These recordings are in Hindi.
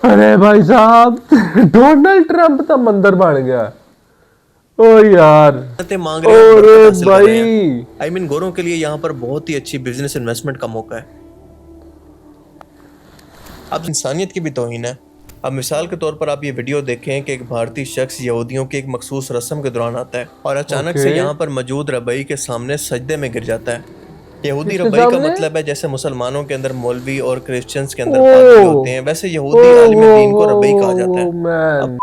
अरे भाई साहब डोनाल्ड ट्रंप तो मंदिर बन गया। ओ यार मांग रहे हैं और बरकत हासिल कर रहे भाई हैं। आई मीन गोरों के लिए यहाँ पर बहुत ही अच्छी बिजनेस इन्वेस्टमेंट का मौका है। अब इंसानियत की भी तौहीन है। अब मिसाल के तौर पर आप ये वीडियो देखें कि एक भारतीय शख्स यहूदियों की एक मखसूस रस्म के दौरान आता है और अचानक ओके से यहाँ पर मौजूद रबई के सामने सजदे में गिर जाता है। यहूदी किसके रबई का सामने? मतलब है जैसे मुसलमानों के अंदर मौलवी और क्रिश्चियंस के अंदर पादरी ओ होते हैं, वैसे ओ यहूदी आलिम दीन को रबई कहा जाता ओ है। अब मैन।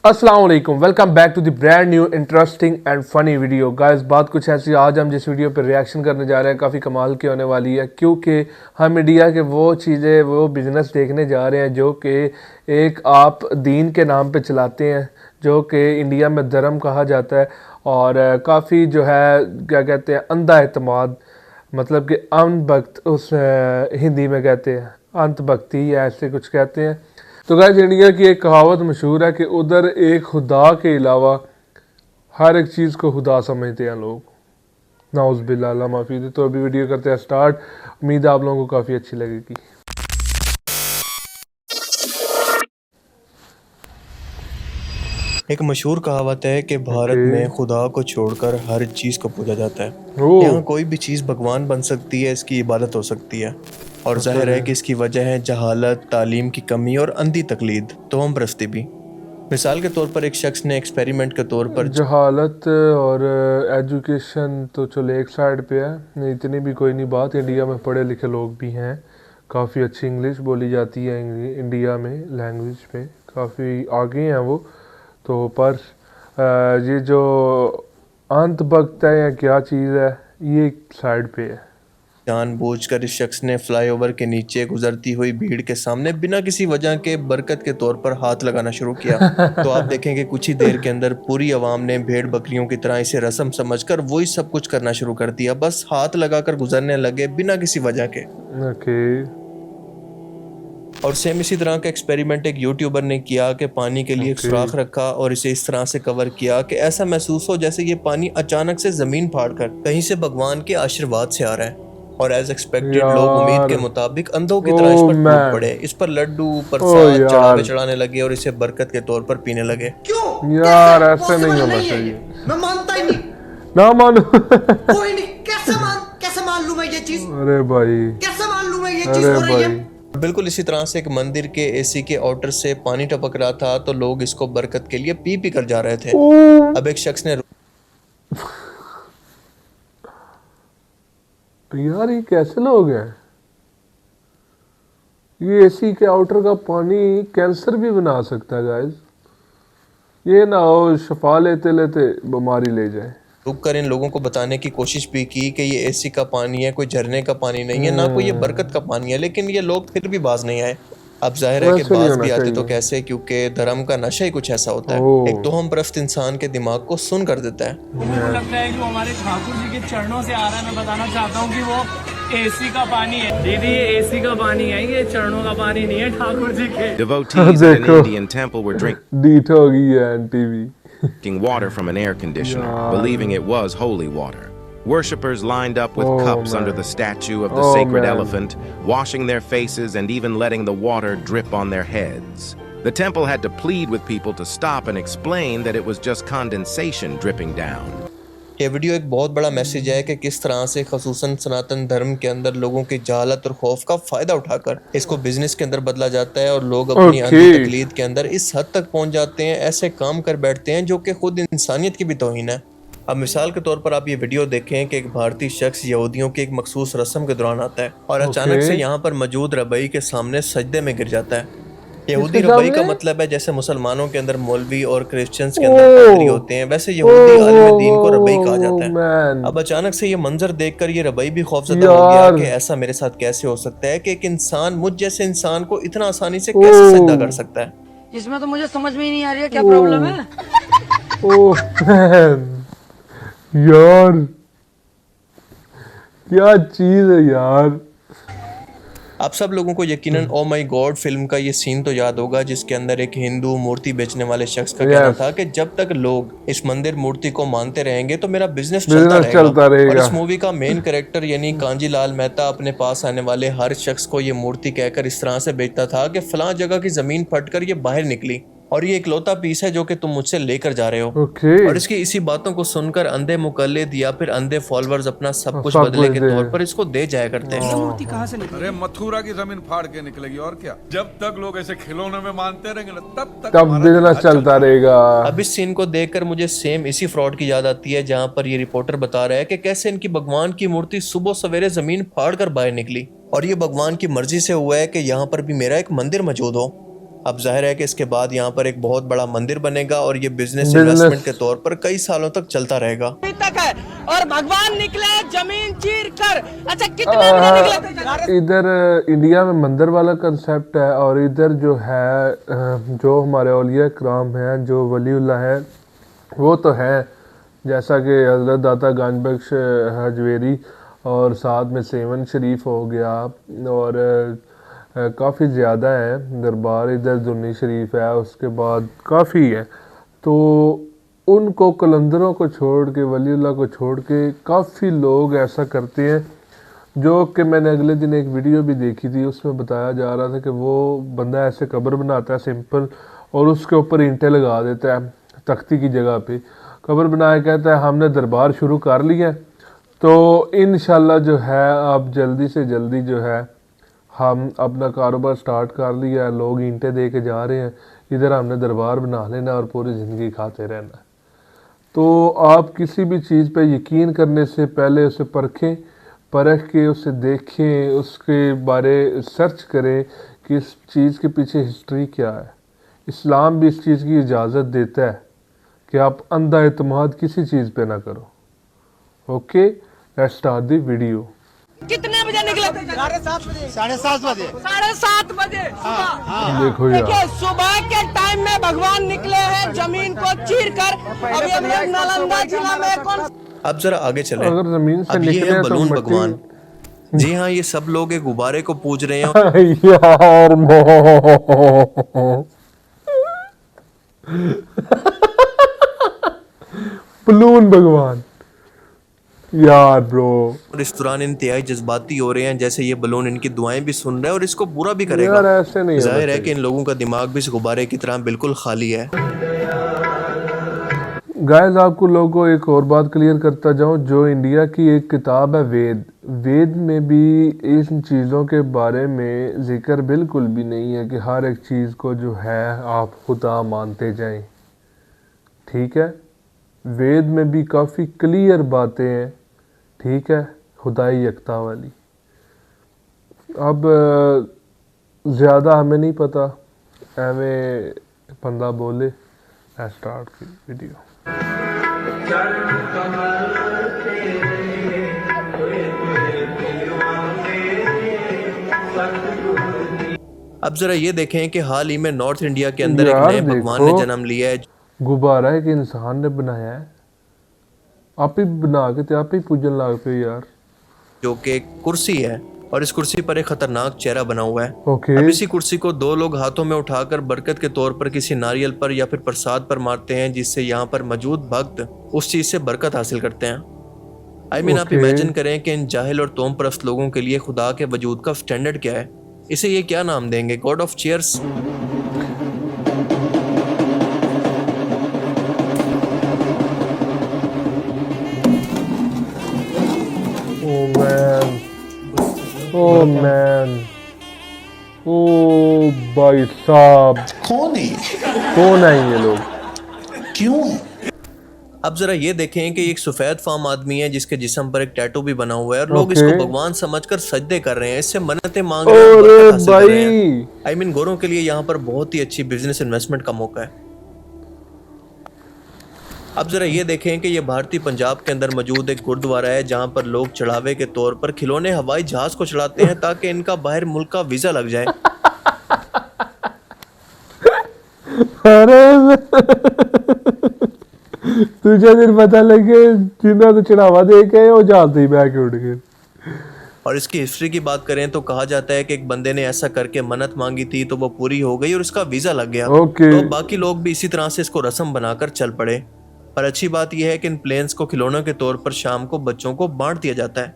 अस्सलाम वालेकुम, welcome back to the brand new interesting and funny video. Guys बात कुछ ऐसी, आज हम जिस वीडियो पर रिएक्शन करने जा रहे हैं काफ़ी कमाल की होने वाली है, क्योंकि हम इंडिया के वो चीज़ें वो बिज़नेस देखने जा रहे हैं जो कि एक आप दीन के नाम पे चलाते हैं, जो कि इंडिया में धर्म कहा जाता है। और काफ़ी जो है क्या कहते हैं अंधा एतमाद, मतलब कि अंधभक्त उस हिंदी में कहते हैं, अंधभक्ति या ऐसे कुछ कहते हैं। तो गाइस इंडिया की एक कहावत मशहूर है कि उधर एक खुदा के अलावा हर एक चीज़ को खुदा समझते हैं लोग। नाउज़ बिल्लाह अल्लाह माफ़ी दे। तो अभी वीडियो करते हैं स्टार्ट। उम्मीद है आप लोगों को काफ़ी अच्छी लगेगी। एक मशहूर कहावत है कि भारत ओके। में खुदा को छोड़कर हर चीज़ को पूजा जाता है। ओ यहाँ कोई भी चीज़ भगवान बन सकती है, इसकी इबादत हो सकती है। और अच्छा जाहिर है जी। कि इसकी वजह है जहालत, तालीम की कमी और अंधी तकलीद, तोहम परस्ती भी। मिसाल के तौर पर एक शख्स ने एक्सपेरिमेंट के तौर पर जहालत और एजुकेशन तो चलो एक साइड पे है, नहीं इतनी भी कोई नहीं बात। इंडिया में पढ़े लिखे लोग भी हैं, काफ़ी अच्छी इंग्लिश बोली जाती है इंडिया में, लैंग्वेज पे काफ़ी आगे हैं वो तो। पर ये जो अंधभक्त है या क्या चीज़ है, ये साइड पे है। जानबूझकर इस शख्स ने फ्लाईओवर के नीचे गुजरती हुई भीड़ के सामने बिना किसी वजह के बरकत के तौर पर हाथ लगाना शुरू किया। तो आप देखेंगे कुछ ही देर के अंदर पूरी आवाम ने भेड़ बकरियों की तरह इसे रस्म समझकर वही सब कुछ करना शुरू कर दिया, बस हाथ लगाकर गुजरने लगे बिना किसी वजह के। ओके और सेम इसी तरह का एक्सपेरिमेंट एक यूट्यूबर ने किया कि पानी के लिए एक ओके सुराख रखा और इसे इस तरह से कवर किया कि ऐसा महसूस हो जैसे ये पानी अचानक से जमीन फाड़कर कहीं से भगवान के आशीर्वाद से आ रहा है। और एज एक्सपेक्टेड लोग उम्मीद यार। के मुताबिक अंधों की ओ तरह इस पर टूट मैन। पड़े, इस पर लड्डू ओ प्रसाद चढ़ावे यार, चढ़ाने लगे और इसे बरकत के तौर पर पीने लगे। क्यों? यार कैसे? ऐसे नहीं पॉसिबल होना नहीं है चाहिए। ये। मैं मानता ही नहीं। ना मानो कोई नहीं। कैसे मान लूं मैं ये चीज? अरे भाई, कैसे मान लूं मैं ये चीज अरे हो रही है? भाई। बिल्कुल इसी तरह से एक मंदिर के एसी के आउटर से पानी टपक रहा था तो लोग इसको बरकत के लिए पी पी कर जा रहे थे। ओ अब एक शख्स ने यार, ये कैसे लोग हैं? ये एसी के आउटर का पानी कैंसर भी बना सकता है गाइस। ये ना हो शफा लेते लेते बीमारी ले जाए। रुक कर इन लोगों को बताने की कोशिश भी की कि ये एसी का पानी है, कोई झरने का पानी नहीं है, ना कोई ये बरकत का पानी है, लेकिन ये लोग फिर भी बाज नहीं आए। अब जाहिर है कि वैसे नहीं बाज होना भी आते तो चाहिए। कैसे, क्योंकि धर्म का नशा ही कुछ ऐसा होता है, ओ एक तोहम परस्त इंसान के दिमाग को सुन कर देता है। मेरे को लगता है कि वो हमारे ठाकुर जी के चरणों से आ रहा है। मैं बताना चाहता हूँ कि वो एसी का पानी है। दीदी ये एसी का पानी है, ये चरणों का पानी नहीं है ठाकुर जी के। Devotees at an देखो Indian temple were डीट हो गई है आंटी भी। drinking water from an air conditioner, Yeah. believing it was holy water. Worshippers lined up with Oh, cups man. under the statue of the Oh, sacred man. elephant, washing their faces and even letting the water drip on their heads. The temple had to plead with people to stop and explain that it was just condensation dripping down. ये वीडियो एक बहुत बड़ा मैसेज है कि किस तरह से खसूसन सनातन धर्म के अंदर लोगों की जहालत और खौफ का फायदा उठाकर इसको बिजनेस के अंदर बदला जाता है और लोग अपनी Okay. अंधी तकलीद के अंदर इस हद तक पहुंच जाते हैं, ऐसे काम कर बैठते हैं जो कि खुद इंसानियत की भी तौहीन है। अब मिसाल के तौर पर आप ये वीडियो देखें कि एक भारतीय शख्स यहूदियों की एक मखसूस रस्म के दौरान आता है और अचानक से यहाँ पर मौजूद रबई के सामने सजदे में गिर जाता है। यहूदी किसके रबई का सामने? मतलब है जैसे मुसलमानों के अंदर मौलवी और क्रिश्चियंस के अंदर पादरी होते हैं, वैसे यहूदी आलिम दीन को रबई कहा जाता है। मैन। अब अचानक से ये मंजर देखकर ये रबई भी खौफजदा हो गया यार। कि ऐसा मेरे साथ कैसे हो सकता है कि एक इंसान मुझ जैसे इंसान को इतना आसानी से कैसे सजदा कर सकता है। इसमें तो मुझे समझ में ही नहीं आ रही है क्या प्रॉब्लम है। ओह मैन, यार क्या चीज है यार। आप सब लोगों को यकीनन ओ माय गॉड फिल्म का ये सीन तो याद होगा जिसके अंदर एक हिंदू मूर्ति बेचने वाले शख्स का कहना Yes. था कि जब तक लोग इस मंदिर मूर्ति को मानते रहेंगे तो मेरा बिजनेस Business चलता रहेगा। और इस मूवी का मेन कैरेक्टर यानी कांजी लाल मेहता अपने पास आने वाले हर शख्स को ये मूर्ति कहकर इस तरह से बेचता था कि फलां जगह की जमीन फटकर ये बाहर निकली और ये इकलौता पीस है जो कि तुम मुझसे लेकर जा रहे हो। ओके। और इसकी इसी बातों को सुनकर अंधे मुकल्लिद या फिर अंधे फॉलोअर्स अपना सब कुछ सब बदले कुछ के दे। तौर पर इसको दे जाया करते हैं। अरे मथुरा की जमीन फाड़ के निकलेगी और क्या। जब तक लोग ऐसे खिलौने में मानते रहेंगे ना तब तक तब हमारा बिजनेस राज चलता रहेगा। अब इस सीन को देखकर मुझे सेम इसी फ्रॉड की याद आती है जहां पर ये रिपोर्टर बता रहा है कि कैसे इनकी भगवान की मूर्ति सुबह सवेरे जमीन फाड़ कर बाहर निकली और ये भगवान की मर्जी से हुआ है कि यहाँ पर भी मेरा एक मंदिर मौजूद हो। अब जाहिर है कि इसके बाद यहाँ पर एक बहुत बड़ा मंदिर बनेगा और ये बिजनेस इन्वेस्टमेंट के तौर पर कई सालों तक चलता रहेगा। तक है और भगवान निकले जमीन चीर कर। अच्छा कितने बजे निकले? इधर इंडिया में मंदिर वाला कंसेप्ट है और इधर जो है जो हमारे औलिया कराम हैं जो वलीउल्लाह है वो तो है जैसा कि हज़रत दाता गंज बख्श हजवेरी और साथ में सेवन शरीफ हो गया और काफ़ी ज़्यादा है दरबार, इधर दुन्नी शरीफ है, उसके बाद काफ़ी है। तो उनको कलंदरों को छोड़ के वलीउल्लाह को छोड़ के काफ़ी लोग ऐसा करते हैं जो कि मैंने अगले दिन एक वीडियो भी देखी थी उसमें बताया जा रहा था कि वो बंदा ऐसे कब्र बनाता है सिंपल और उसके ऊपर ईंटें लगा देता है तख्ती की जगह पे कब्र बनाया, कहता है हमने दरबार शुरू कर लिया तो इंशाल्लाह जो है अब जल्दी से जल्दी जो है हम अपना कारोबार स्टार्ट कर लिया है, लोग ईंटें दे के जा रहे हैं, इधर हमने दरबार बना लेना और पूरी ज़िंदगी खाते रहना। तो आप किसी भी चीज़ पे यकीन करने से पहले उसे परख के उसे देखें, उसके बारे सर्च करें कि इस चीज़ के पीछे हिस्ट्री क्या है। इस्लाम भी इस चीज़ की इजाज़त देता है कि आप अंधा एतमाद किसी चीज़ पे ना करो। Okay, let's start the video. कितने बजे निकले? 7:30 बजे। 7:30 बजे सुबह। देखो यार, देखिए सुबह के टाइम में भगवान निकले हैं जमीन को चीर कर। अब ये नालंदा जिला में कौन? अब जरा आगे चलें। अगर ज़मीन से अब ये निकले है तो बलून मिट्टी- भगवान। जी हाँ, ये सब लोग एक गुब्बारे को पूज रहे हैं। यार बलून भगवान यार ब्रो, और इस दौरान इंतहाई जज्बाती हो रहे हैं जैसे ये बलून इनकी दुआएं भी सुन रहा है और इसको बुरा भी यार करेगा। ऐसे नहीं जाहिर है कि इन लोगों का दिमाग भी इस गुब्बारे की तरह बिल्कुल खाली है। गाइस आपको लोगों को एक और बात क्लियर करता जाऊं, जो इंडिया की एक किताब है वेद में भी इन चीज़ों के बारे में जिक्र बिल्कुल भी नहीं है कि हर एक चीज़ को जो है आप खुदा मानते जाएं। ठीक है, वेद में भी काफ़ी क्लियर बातें हैं, ठीक है, खुदाई यकता वाली। अब ज़्यादा हमें नहीं पता, एवें बंदा बोले स्टार्ट की वीडियो। अब जरा ये देखें कि हाल ही में नॉर्थ इंडिया के अंदर एक यार नए भगवान देखो। ने जन्म लिया है गुब्बारा है कि इंसान ने बनाया है, आप ही बना के आप ही पूजन लाग पे यार। जो कि एक कुर्सी है और इस कुर्सी पर एक खतरनाक चेहरा बना हुआ है। ओके, अब इसी कुर्सी को दो लोग हाथों में उठाकर बरकत के तौर पर किसी नारियल पर या फिर प्रसाद पर मारते हैं जिससे यहाँ पर मौजूद भक्त उस चीज से बरकत हासिल करते हैं। आप ओके। इमेजिन करें कि इन जाहिल और तोम परस्त लोगों के लिए खुदा के वजूद का स्टैंडर्ड क्या है। इसे ये क्या नाम देंगे? God of chairs? Oh man, ओ भाई साहब, कौन है ये? कौन है ये लोग? क्यों है? अब जरा ये देखें कि एक सफेद फार्म आदमी है जिसके जिस्म पर एक टैटू भी बना हुआ है और लोग ओके। इसको भगवान समझकर सजदे कर रहे हैं, इससे मन्नतें मांग रहे हैं, अरे बरकत हासिल कर रहे हैं। भाई, गोरों के लिए यहाँ पर बहुत ही अच्छी बिजनेस इन्वेस्टमेंट का मौका है। अब जरा ये देखें कि ये भारतीय पंजाब के अंदर मौजूद एक गुरुद्वारा है जहाँ पर लोग चढ़ावे के तौर पर खिलौने हवाई जहाज को चढ़ाते हैं ताकि इनका बाहर मुल्क का वीजा लग जाए। अरे तुझे दिन पता लगे जिन्हें तो चढ़ावा दे के वो जाते ही बैग उड़ गए। और इसकी हिस्ट्री की बात करें तो कहा जाता है कि एक बंदे ने ऐसा करके मन्नत मांगी थी तो वो पूरी हो गई और उसका वीजा लग गया। ओके। तो बाकी लोग भी इसी तरह से इसको रस्म बनाकर चल पड़े। पर अच्छी बात यह है कि इन प्लेन्स को खिलौनों के तौर पर शाम को बच्चों को बांट दिया जाता है।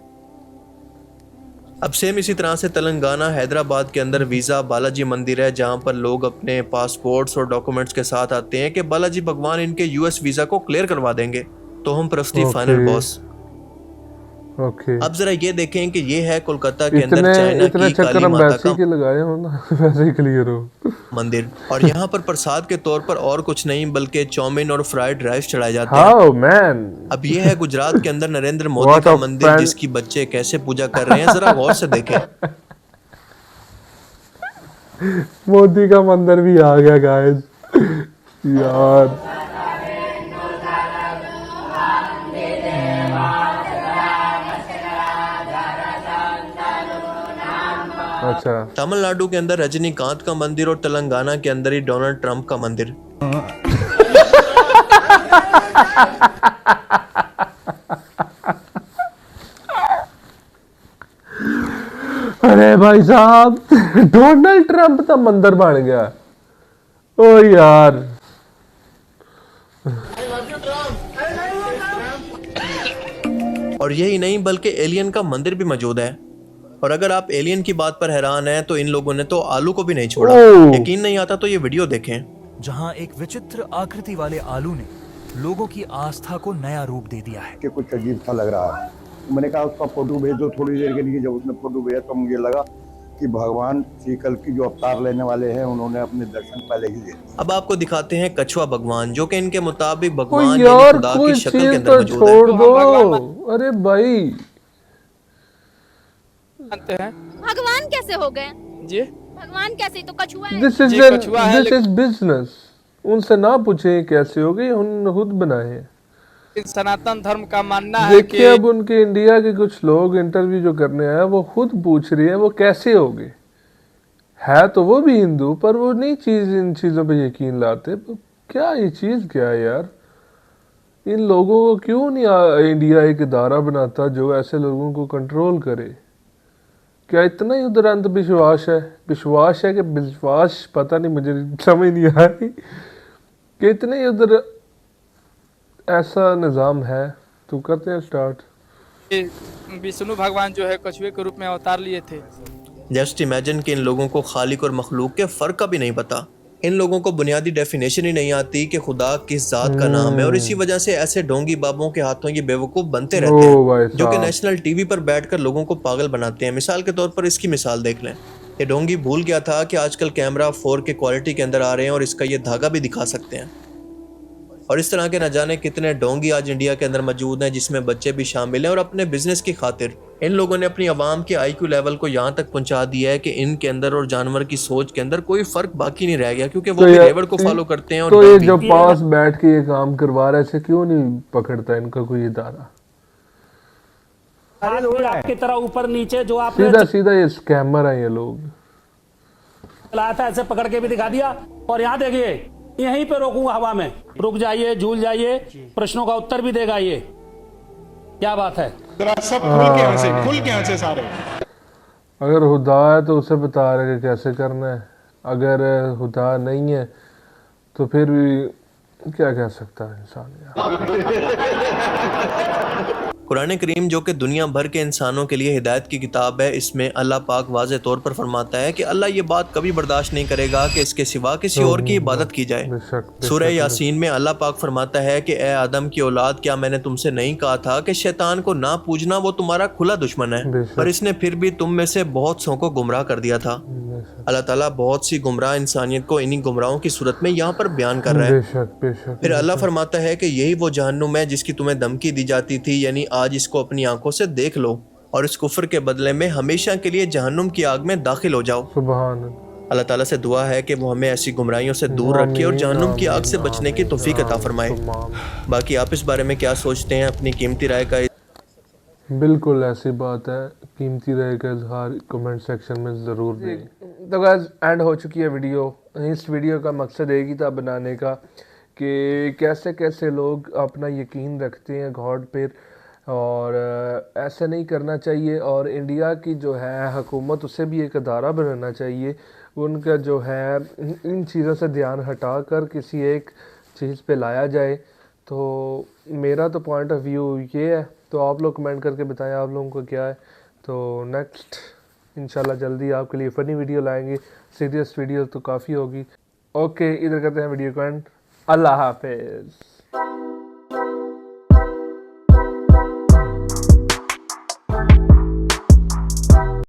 अब सेम इसी तरह से तेलंगाना हैदराबाद के अंदर वीजा बालाजी मंदिर है, जहां पर लोग अपने पासपोर्ट्स और डॉक्यूमेंट्स के साथ आते हैं कि बालाजी भगवान इनके यूएस वीजा को क्लियर करवा देंगे। तो हम प्रस्ती फाइनल बॉस। ओके। अब जरा ये देखें कि ये है कोलकाता के अंदर इतने चाइना इतने की चक्कर काली हम माता वैसे का ही के लगाए हो ना, वैसे ही क्लियर हो मंदिर। और यहाँ पर प्रसाद के तौर पर और कुछ नहीं बल्कि चाउमीन और फ्राइड राइस चढ़ाए जाते हैं। How man. अब ये है गुजरात के अंदर नरेंद्र मोदी What का a मंदिर, fan. जिसकी बच्चे कैसे पूजा कर रहे हैं जरा गौर से देखें। मोदी का मंदिर भी आ गया गाइस यार। अच्छा। तमिलनाडु के अंदर रजनीकांत का मंदिर और तेलंगाना के अंदर ही डोनाल्ड ट्रंप का मंदिर। अरे भाई साहब डोनाल्ड ट्रंप का मंदिर बन गया। ओ यार और यही नहीं बल्कि एलियन का मंदिर भी मौजूद है। और अगर आप एलियन की बात पर हैरान हैं तो इन लोगों ने तो आलू को भी नहीं छोड़ा। ओह। यकीन नहीं आता तो ये वीडियो देखें। जहां एक विचित्र आकृति वाले आलू ने लोगों की आस्था को नया रूप दे दिया है। कि कुछ अजीब सा लग रहा है। मैंने कहा उसका फोटो भेजो थोड़ी देर के लिए। जब उसने फोटो भेजा तो मुझे लगा कि भगवान श्री कल की जो अवतार लेने वाले हैं उन्होंने अपने दर्शन पहले ही दे दिए। अब आपको दिखाते हैं कछुआ भगवान, जो कि इनके मुताबिक ओ भगवान यानी यार खुदा कोई की शक्ल के चीज अंदर तो मौजूद है। छोड़ दो। अरे भाई भगवान कैसे हो गए जी? भगवान कैसे? तो कछुआ है। This is business. उनसे ना पूछे कैसे हो गए, उन्होंने खुद बनाए हैं। सनातन धर्म का मानना है देखिए कि अब उनके इंडिया के कुछ लोग इंटरव्यू जो करने आए वो खुद पूछ रहे हैं वो कैसे हो गए। है तो वो भी हिंदू पर वो नहीं इन चीज़ों पे यकीन लाते। क्या ये चीज़ क्या है यार? इन लोगों को क्यों नहीं इंडिया एक इदारा बनाता जो ऐसे लोगों को कंट्रोल करे? क्या इतना ही उधर अंधविश्वास है? विश्वास है कि विश्वास, पता नहीं, मुझे समझ नहीं आ रही कि इतने ही उधर ऐसा निज़ाम है। तो करते हैं स्टार्ट। विष्णु भगवान जो है कछुए के रूप में अवतार लिए थे। जस्ट इमेजिन कि इन लोगों को खालिक और मखलूक के फ़र्क का भी नहीं पता। इन लोगों को बुनियादी डेफिनेशन ही नहीं आती कि खुदा किस जात का नाम है, और इसी वजह से ऐसे ढोंगी बाबों के हाथों ये बेवकूफ़ बनते रहते हैं जो कि नेशनल टीवी पर बैठकर लोगों को पागल बनाते हैं। मिसाल के तौर पर इसकी मिसाल देख लें। ये ढोंगी भूल गया था कि आजकल कैमरा 4K क्वालिटी के अंदर आ रहे हैं और इसका ये धागा भी दिखा सकते हैं। और इस तरह के न जाने कितने ढोंगी आज इंडिया के अंदर मौजूद हैं, जिसमें बच्चे भी शामिल हैं। और अपने बिजनेस की खातिर इन लोगों ने अपनी आवाम के IQ लेवल को यहाँ तक पहुँचा दिया है कि इनके अंदर और जानवर की सोच के अंदर कोई फर्क बाकी नहीं रह गया, क्योंकि वो भी रेवड़ को फॉलो करते हैं। और तो ये जो पास बैठ के ये काम करवा रहे थे क्यों नहीं पकड़ता इनका कोई इदारा? आपकी तरह ऊपर नीचे जो आप सीधा सीधा ये स्कैमर है ये लोग। लाया था ऐसे पकड़ के भी दिखा दिया। और यहाँ देखिए यहीं पे रोकूंगा हवा में, रुक जाइए, झूल जाइए, प्रश्नों का उत्तर भी देगा। ये क्या बात है? सब खुल के हंसे सारे। अगर खुदा है तो उसे बता रहे कि कैसे करना है। अगर खुदा नहीं है तो फिर भी क्या कह सकता है इंसान यार। कुरान करीम जो कि दुनिया भर के इंसानों के लिए हिदायत की किताब है, इसमें अल्लाह पाक वाज़े तौर पर फरमाता है कि अल्लाह ये बात कभी बर्दाश्त नहीं करेगा कि इसके सिवा किसी और की इबादत की जाए। सूरह यासीन में अल्लाह पाक फरमाता है कि ए आदम की औलाद, क्या मैंने तुमसे नहीं कहा था कि शैतान को ना पूजना, वो तुम्हारा खुला दुश्मन है, पर इसने फिर भी तुम में से बहुत सौ को गुमराह कर दिया था। अल्लाह ताला बहुत सी गुमराह इंसानियत को इन्हीं गुमराहों की सूरत में यहाँ पर बयान कर रहा है। फिर अल्लाह फरमाता है कि यही वो जहन्नुम है जिसकी तुम्हें धमकी दी जाती थी, यानी आज इसको अपनी आंखों से देख लो और इस कुफ्र के बदले में हमेशा के लिए जहन्नुम की आग में दाखिल हो जाओ। सुभान अल्लाह ताला से दुआ है कि वो हमें ऐसी गुमराहियों से दूर रखे और जहन्नुम की आग से बचने की तौफीक अता फरमाए। बाकी आप इस बारे में क्या सोचते हैं, अपनी कीमती राय का बिल्कुल ऐसी बात है, कीमती राय का इजहार कमेंट सेक्शन में ज़रूर दें। तो गाइस एंड हो चुकी है वीडियो। इस वीडियो का मकसद एक ही था बनाने का कि कैसे कैसे लोग अपना यकीन रखते हैं गॉड पर और ऐसा नहीं करना चाहिए। और इंडिया की जो है हुकूमत, उसे भी एक अदारा बनाना चाहिए, उनका जो है इन चीज़ों से ध्यान हटा कर किसी एक चीज़ पे लाया जाए। तो मेरा तो पॉइंट ऑफ व्यू ये है, तो आप लोग कमेंट करके बताएं आप लोगों को क्या है। तो नेक्स्ट इंशाल्लाह जल्दी आपके लिए फ़नी वीडियो लाएंगे, सीरियस वीडियो तो काफ़ी होगी। ओके, इधर करते हैं वीडियो को एंड। अल्लाह हाफिज़।